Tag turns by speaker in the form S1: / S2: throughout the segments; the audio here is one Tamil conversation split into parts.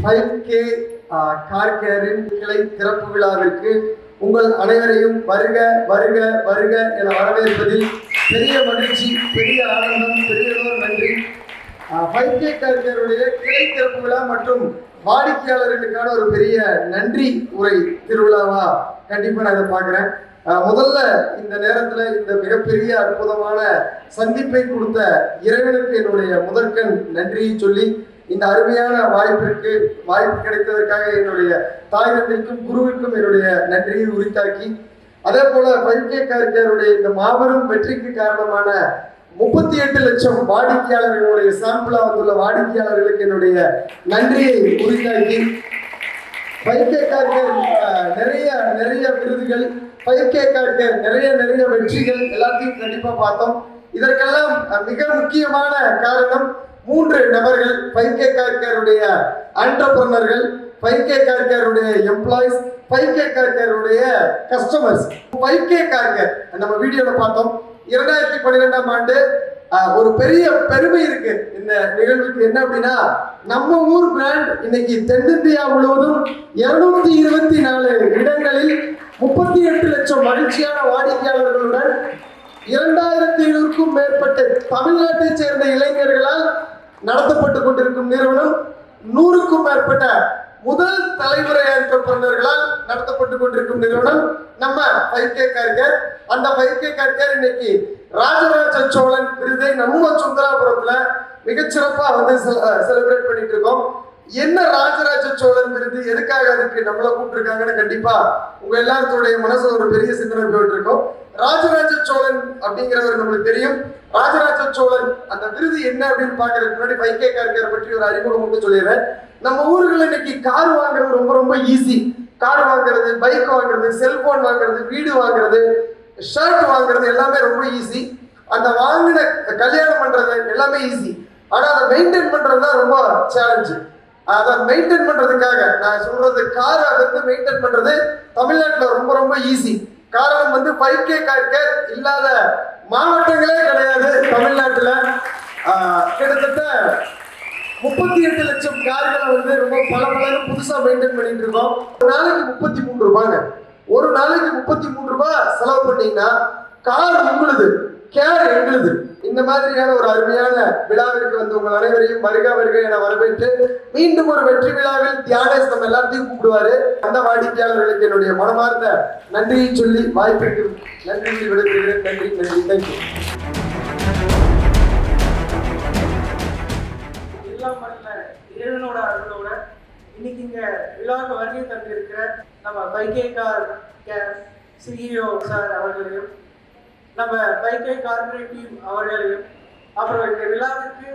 S1: 5K கார் கேரின் கிளை திறப்பு விழாவிற்கு உங்கள் அனைவரையும் வருக வருக வருக என வரவேற்பதில் பெரிய மகிழ்ச்சி, பெரிய ஆனந்தம், பெரியதோர் நன்றி. 5K கார் கேருடைய கிளை திறப்பு விழா மற்றும் வாடிக்கையாளர்களுக்கான ஒரு பெரிய நன்றி உரை திருவிழாவா கண்டிப்பா நான் இதை பார்க்கிறேன். முதல்ல இந்த நேரத்துல இந்த மிகப்பெரிய அற்புதமான சந்திப்பை கொடுத்த இறைவனுக்கு என்னுடைய முதற்கண் நன்றியை சொல்லி, இந்த அருமையான வாய்ப்பு கிடைத்ததற்காக என்னுடைய தாய் தந்தைக்கும் குருவிற்கும் என்னுடைய நன்றியை உரித்தாக்கி, அதே போல 5K கார் கேருடைய இந்த மாபெரும் வெற்றிக்கு காரணமான 38 லட்சம் வாடிக்கையாளர்களுடைய சாம்பிளா வந்துள்ள வாடிக்கையாளர்களுக்கு என்னுடைய நன்றியை உரித்தாக்கி, 5K கார் கேர் நிறைய விருதுகள், 5K கார் கேர் நிறைய வெற்றிகள் எல்லாத்தையும் கண்டிப்பா பார்த்தோம். இதற்கெல்லாம் மிக முக்கியமான காரணம் 3 நபர்கள். 5K கார் கேருடைய என்டர்பிரனர்கள், 5K கார் கேருடைய எம்ப்ளாயிஸ், 5K கார் கேருடைய கஸ்டமர்ஸ். 5K கார் கேர் நம்ம வீடியோல பார்த்தோம். 2012ஆம் ஆண்டு ஒரு பெரிய பெருமை இருக்கு இந்த நிகழ்வுக்கு. என்ன அப்படின்னா, நம்ம ஊர் பிராண்ட் இன்னைக்கு தென்னிந்தியா முழுவதும் 224 இடங்களில் 38 லட்சம் மகிழ்ச்சியான வாடிக்கையாளர்களுடன் 2500க்கும் மேற்பட்ட தமிழ்நாட்டை சேர்ந்த இளைஞர்களால் நடத்தப்பட்டு கொண்டிருக்கும் நிறுவனம், 100க்கும் மேற்பட்ட முதல் தலைமுறை என்டர்பிரனர்களால் நடத்தப்பட்டு கொண்டிருக்கும் நிறுவனம் நம்ம 5K கார் கேர். அந்த 5K கார் கேர் இன்னைக்கு ராஜராஜ சோழன் விருதை நம்ம சுந்தராபுரத்துல மிகச்சிறப்பா செலிப்ரேட் பண்ணிட்டு இருக்கோம். என்ன ராஜராஜ சோழன் விருது, எதுக்காக அதுக்கு நம்மள கூப்பிட்டுருக்காங்கன்னு கண்டிப்பா உங்க எல்லாருடைய மனசுல ஒரு பெரிய சிந்தனை போயிட்டு இருக்கோம். ராஜராஜ சோழன் அப்படிங்கிறவர் நம்மளுக்கு தெரியும். ராஜராஜ சோழன் அந்த விருது என்ன அப்படின்னு பாக்குறதுக்கு முன்னாடி 5K கார் கேர் பற்றி ஒரு அறிமுகம் மட்டும் சொல்லிடுறேன். நம்ம ஊர்கள் இன்னைக்கு கார் வாங்குறது ரொம்ப ஈஸி. கார் வாங்குறது, பைக் வாங்குறது, செல்போன் வாங்குறது, வீடு வாங்குறது, ஷர்ட் வாங்குறது எல்லாமே ரொம்ப ஈஸி. அந்த வாங்கின கல்யாணம் பண்றது எல்லாமே ஈஸி. ஆனா அதை மெயின்டைன் பண்றது தான் ரொம்ப சேலஞ்சு. அதை மெயின்டைன் பண்றதுக்காக நான் சொல்றது, காரை மெயின்டைன் பண்றது தமிழ்நாட்டில் ரொம்ப ஈஸி. காரணம் 5K கார் கேர் இல்லாத மாவட்டங்களே கிடையாது தமிழ்நாட்டில். கிட்டத்தட்ட 38 லட்சம் கார்களை ரொம்ப பல புதுசா மெயின்டைன் பண்ணிட்டு இருக்கோம். ஒரு நாளைக்கு 33 ரூபாங்க. ஒரு நாளைக்கு 33 ரூபாய் செலவு பண்ணீங்கன்னா கார் உங்களுது, கேர் எங்களுது. இந்த மாதிரியான ஒரு அருமையான விழாவிற்கு உங்கள் அனைவரையும் வருக என வரவேற்று, மீண்டும் ஒரு வெற்றி விழாவில் தியானேஷ் நம்ம எல்லாத்தையும் கூப்பிடுவாரு. அந்த வாடிக்கையாளர்களுக்கு என்னுடைய மனமார்ந்த நன்றியை சொல்லி வாய்ப்பிற்கு நன்றி விடுகிறேன். நன்றி. தேங்க்யூ.
S2: இறைவனோட அருளோட இன்னைக்கு இங்க விழாவுக்கு வருகை தந்திருக்கிற நம்ம 5K car care CEO sir அவர்களையும், நம்ம 5K கார்பரேட் டீம் அவர்களையும், அப்புறம் இந்த விழாவுக்கு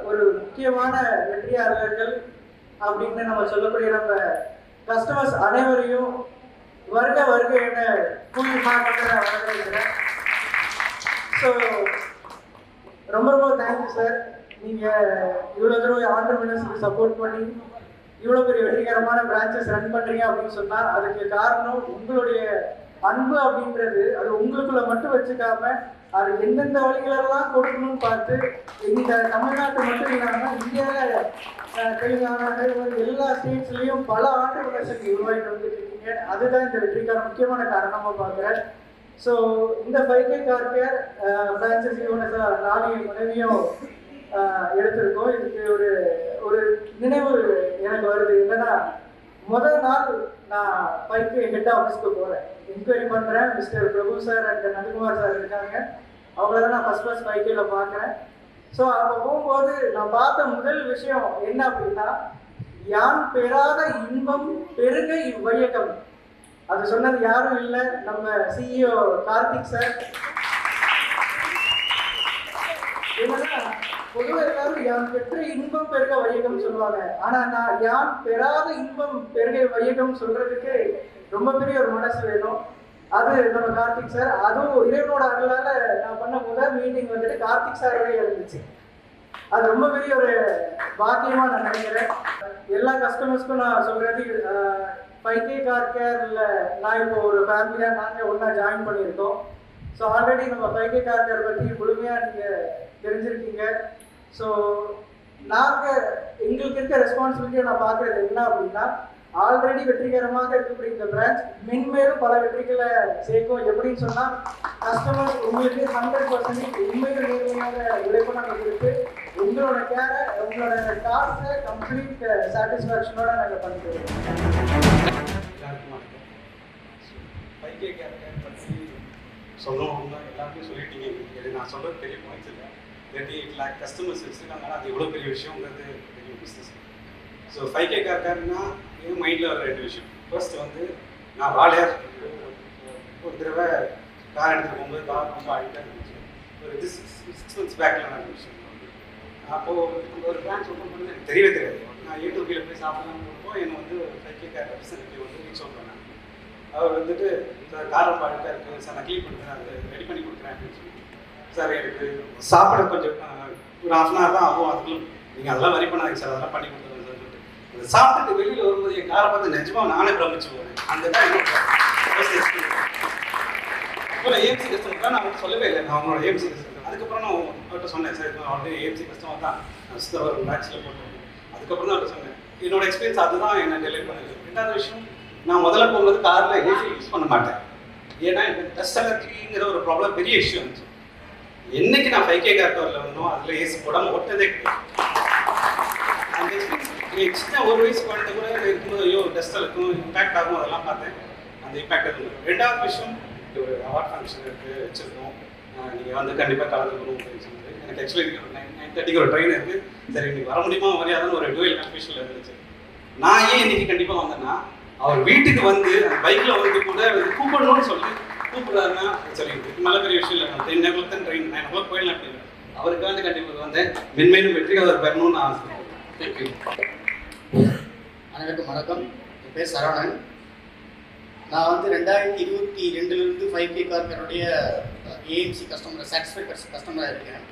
S2: ஒரு முக்கியமான வெற்றியாளர்கள் அப்படின்னு நம்ம சொல்லக்கூடிய நம்ம கஸ்டமர்ஸ் அனைவரையும் வருக என கூலி மாற்றத்தை வரவேற்கிறேன். ஸோ ரொம்ப தேங்க்யூ சார். நீங்கள் இவ்வளோ தூரம் ஆண்டர்பிரினர்ஸ்க்கு சப்போர்ட் பண்ணி இவ்வளோ பெரிய வெற்றிகரமான பிரான்ச்சஸ் ரன் பண்ணுறீங்க அப்படின்னு சொன்னால் அதுக்கு காரணம் உங்களுடைய அன்பு அப்படின்றது. அது உங்களுக்குள்ள மட்டும் வச்சுக்காம அது எந்தெந்த வழிகளெல்லாம் கொடுக்கணும்னு பார்த்து இந்த தமிழ்நாட்டு மட்டும் இல்லாமல் இந்தியாவில் தெலுங்கானா எல்லா ஸ்டேட்ஸ்லையும் பல ஆண்டர்பிரினர்ஸுக்கு உருவாகிட்டு வந்துட்டு இருக்கீங்க. அதுதான் இந்த வெற்றிக்கான முக்கியமான காரணமாக பார்க்குறேன். ஸோ இந்த 5K கார் கேர் பிரான்ச்சஸ் யூனிஸாக நானும் மனைவியும் எடுத்திருக்கோம். இதுக்கு ஒரு நினைவு எனக்கு வருது. என்னன்னா, முதல் நாள் நான் 5K ஹெட் ஆஃபீஸ்க்கு போகிறேன், என்கொயரி பண்ணுறேன். Mister Prabhu sir and Nandakumar sir இருக்காங்க. அவங்கள தான் நான் ஃபர்ஸ்ட் 5Kல பார்க்குறேன். ஸோ அப்போ போகும்போது நான் பார்த்த முதல் விஷயம் என்ன அப்படின்னா, யான் பெறாத இன்பம் பெருக இவ்வையகம். அது சொன்னது யாரும் இல்லை, நம்ம CEO கார்த்திக் சார். என்னன்னா, பொதுவாக எல்லாரும் யான் பெற்ற இன்பம் பெருக வையகம் சொல்லுவாங்க. ஆனா நான் யான் பெறாத இன்பம் பெருக வையகம் சொல்றதுக்கு ரொம்ப பெரிய ஒரு மனசு வேணும். அது நம்ம கார்த்திக் சார். அதுவும் இறைவனோட அருளால நான் பண்ண முதல் மீட்டிங் கார்த்திக் சாரோட இருந்துச்சு. அது ரொம்ப பெரிய ஒரு பாக்கியமா நான் நினைக்கிறேன். எல்லா கஸ்டமர்ஸ்க்கும் நான் சொல்றது, 5K கார் கேர்ல நான் இப்போ ஒரு ஃபேமிலியா நாங்கள் ஒன்றா ஜாயின் பண்ணியிருக்கோம். ஸோ ஆல்ரெடி நம்ம 5K கார் கேர் பற்றி முழுமையாக நீங்கள் தெரிஞ்சிருக்கீங்க. ஸோ எங்களுக்கு இருக்க ரெஸ்பான்சிபிலிட்டியை நான் பார்க்குறது என்ன அப்படின்னா, ஆல்ரெடி வெற்றிகரமாக இருக்கக்கூடிய இந்த பிரான்ச் மென்மேலும் பல வெற்றிகளை சேர்க்கும். எப்படின்னு சொன்னால், கஸ்டமர் உங்களுக்கு 100% உண்மையில் நேர்மையாக உழைப்பு நாங்கள் கொடுத்து உங்களோட கேரை, உங்களோட டாஸ்க்கை கம்ப்ளீட் சாட்டிஸ்ஃபேக்ஷனோட நாங்கள் பண்ணிக்கிறோம்.
S3: எல்லாருக்கும் வணக்கம். 5K கேர் பற்றி சொல்லணும்னா எல்லாருமே சொல்லிட்டீங்க. இது நான் சொல்கிறது பெரிய பாயிண்ட்ஸ் இல்லை. 38 lakh கஸ்டமர்ஸ் வச்சுருக்காங்கன்னா அது எவ்வளோ பெரிய விஷயங்கிறது பெரிய பிஸ்னஸ். ஸோ 5K கேர்னா என் மைண்டில் வர 2 விஷயம். ஃபர்ஸ்ட் வந்து நான் வாழையார் ஒரு தடவை கார் எடுத்துகிட்டு போகும்போது கார் ரொம்ப அழுக்காக இருந்துச்சு. ஒரு 6 months பேக்கில் நடந்த விஷயம். அப்போது ஒரு பிரான்ச் ஓப்பன் பண்ணி எனக்கு தெரியவே தெரியாது. நான் A2Bயில் போய் சாப்பிடலாம்னு போகிறப்போ என்னை வந்து 5K கேர் ரெப்ரசன்டேட்டிவ் வந்து ரீச் அவுட் பண்ணாங்க. அவர் வந்துட்டு சார் கார் ரொம்ப அழுக்காக இருக்குது சார், நான் க்ளீன் பண்ணுறேன், அதை ரெடி பண்ணி கொடுக்குறேன் அப்படின்னு சொல்லி. சார் எனக்கு சாப்பிட கொஞ்சம் ஒரு 1/2 hour தான் ஆகும், அதுக்குள்ள நீங்கள் அதெல்லாம் வரி பண்ணாதீங்க சார், அதெல்லாம் பண்ணி கொடுத்துருங்க சார் சொல்லிட்டு அதை சாப்பிட்டுட்டு வெளியில் வரும்போது என் காரை பார்த்து நிஜமாக நானே பிரமிச்சு போகிறேன். அந்த தான் இப்போ நான் ஏஎம்சி கஸ்டமர் தான், நான் அவங்களுக்கு சொல்லவே இல்லை நான் அவங்களோட ஏஎம்சி கஸ்டமர். அதுக்கப்புறம் நான் அவர்கிட்ட சொன்னேன் சார் இப்போ ஆல்ரெடி ஏஎம்சி கஸ்டமர் தான், நான் ஒரு பேட்சில் போட்டேன். அதுக்கப்புறம் தான் அவர்கிட்ட சொன்னேன். என்னோட எக்ஸ்பீரியன்ஸ் அதுதான் என்ன டெலிவரி பண்ணுது. ரெண்டாவது விஷயம், நான் முதல்ல போகும்போது காரில் ஏசி யூஸ் பண்ண மாட்டேன். ஏன்னா எனக்கு டஸ்ட் அலர்ஜிங்கிற ஒரு ப்ராப்ளம் பெரிய இஷ்யூ இருந்துச்சு. என்னைக்கு நான் 5K கேர்ல வந்தோம் அதில் ஏசி போடாமல் ஒட்டதே கிடையாது. அந்த எக்ஸ்ட்ரா ஒரு வயசு குழந்தை கூட இருக்கும்போது ஐயோ டஸ்ட் இருக்கும் இம்பேக்ட் ஆகும் அதெல்லாம் பார்த்தேன். அந்த இம்பேக்ட் இருந்தது. ரெண்டாவது விஷயம், ஒரு அவார்ட் ஃபங்க்ஷன் வச்சுருக்கோம், நீங்கள் வந்து கண்டிப்பாக கலந்துக்கணும் அப்படின்னு சொன்னது. எனக்கு ஆக்சுவலி 9:30 ஒரு ட்ரெயின் இருக்குது. சரி இன்னைக்கு வர முடியுமா வரையாதான்னு ஒரு டுவெல் கன்ஃபியூஷனில் இருந்துச்சு. நான் ஏன் இன்னைக்கு கண்டிப்பாக வந்தேன்னா, அவர் வீட்டுக்கு வந்து அந்த பைக்கில் வந்து கூட கூப்பிடணும்னு சொல்லி கூப்பிடுறாருன்னா சரி இதுக்கு மேலே பெரிய விஷயம் இல்லை. 10 o'clock தான் ட்ரெயின், 9 o'clock போயிடலாம் அப்படின்னு அவருக்காக கண்டிப்பாக வந்தேன். மென்மேலும் வெற்றிகள் பெறணும்னு ஆசை. தேங்க்யூ.
S4: அனைவருக்கும் வணக்கம். என் பேர் சரவணன். நான் வந்து 2022 5K கார்கருடைய ஏஎம்சி கஸ்டமர் சாட்டிஸ்ஃபைட் கஸ்டமராக இருக்கேன்.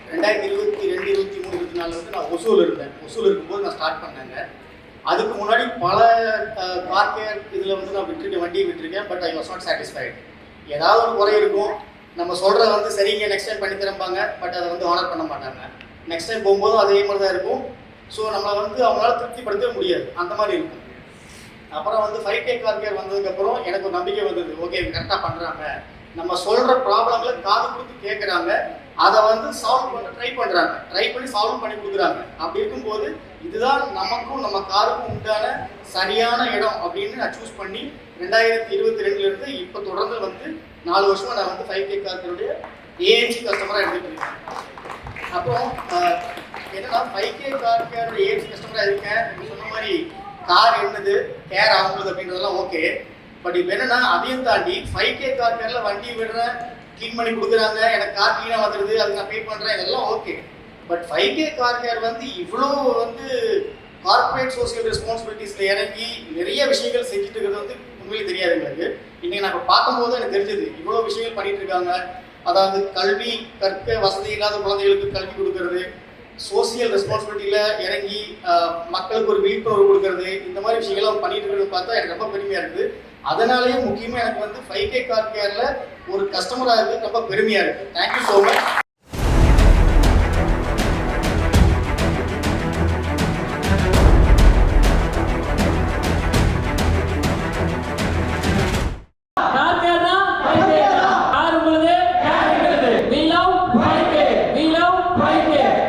S4: 2022, 23, 24 வந்து நான் ஒசூல் இருந்தேன். ஒசூல் இருக்கும்போது நான் ஸ்டார்ட் பண்ணேங்க. அதுக்கு முன்னாடி பல கார் கேர் இதில் வந்து நான் வண்டியை விட்டுருக்கேன். But I was not satisfied. ஏதாவது ஒரு குறை இருக்கும், நம்ம சொல்கிறத வந்து சரிங்க நெக்ஸ்ட் டைம் பண்ணி தரம்பாங்க, பட் அதை வந்து ஆனர் பண்ண மாட்டாங்க. நெக்ஸ்ட் டைம் போகும்போதும் அதே மாதிரி தான் இருக்கும். ஸோ நம்மளை வந்து அவங்களால திருப்திப்படுத்தவே முடியாது, அந்த மாதிரி இருக்கும். அப்புறம் வந்து 5K கார் கேர் வந்ததுக்கப்புறம் எனக்கு ஒரு நம்பிக்கை வந்தது. ஓகே கரெக்டாக பண்ணுறாங்க, நம்ம சொல்கிற ப்ராப்ளங்களை காது கொடுத்து கேட்குறாங்க, அதை வந்து சால்வ் பண்ண ட்ரை பண்ணி சால்வ் பண்ணி கொடுக்குறாங்க. அப்படி இருக்கும்போது இதுதான் நமக்கும் நம்ம காருக்கும் உண்டான சரியான இடம் அப்படின்னு நான் சூஸ் பண்ணி 2022 இப்போ தொடர்ந்து வந்து 4 வருஷமாக நான் வந்து 5K கார்களுடைய ஏஎம்சி கஸ்டமராக எடுத்துகிட்டு இருக்கேன். அப்புறம் என்னன்னா 5K காரோட ஏஎம்சி கஸ்டமராக இருக்கேன். நீங்கள் சொன்ன மாதிரி கார் என்னது கேர் ஆகுது அப்படின்றதெல்லாம் ஓகே. பட் இப்போ என்னன்னா அதையும் தாண்டி 5K காரில் வண்டி விடுறேன், க்ளீன் பண்ணி கொடுக்குறாங்க, எனக்கு கார் க்ளீனாக வந்துடுது, அதுக்கு நான் பே பண்ணுறேன், இதெல்லாம் okay. But 5K car care வந்து இவ்வளோ வந்து கார்பரேட் சோசியல் ரெஸ்பான்சிபிலிட்டிஸில் இறங்கி நிறைய விஷயங்கள் செஞ்சுட்டு இருக்கிறது வந்து உண்மையிலே தெரியாது எங்களுக்கு. இன்றைக்கி நான் பார்க்கும்போது எனக்கு தெரிஞ்சது இவ்வளோ விஷயங்கள் பண்ணிட்டு இருக்காங்க. அதாவது கல்வி கற்க வசதி இல்லாத குழந்தைகளுக்கு கல்வி கொடுக்கறது, சோசியல் ரெஸ்பான்சிபிலிட்டியில் இறங்கி மக்களுக்கு ஒரு விழிப்புணர்வு கொடுக்கறது, இந்த மாதிரி விஷயங்கள்லாம் பண்ணிட்டு இருக்கிறது பார்த்தா எனக்கு ரொம்ப பெருமையாக இருக்குது. அதனாலேயே முக்கியமாக எனக்கு வந்து 5K கார் கேரில் ஒரு கஸ்டமராக இருக்குது ரொம்ப பெருமையாக இருக்குது. Thank you so much.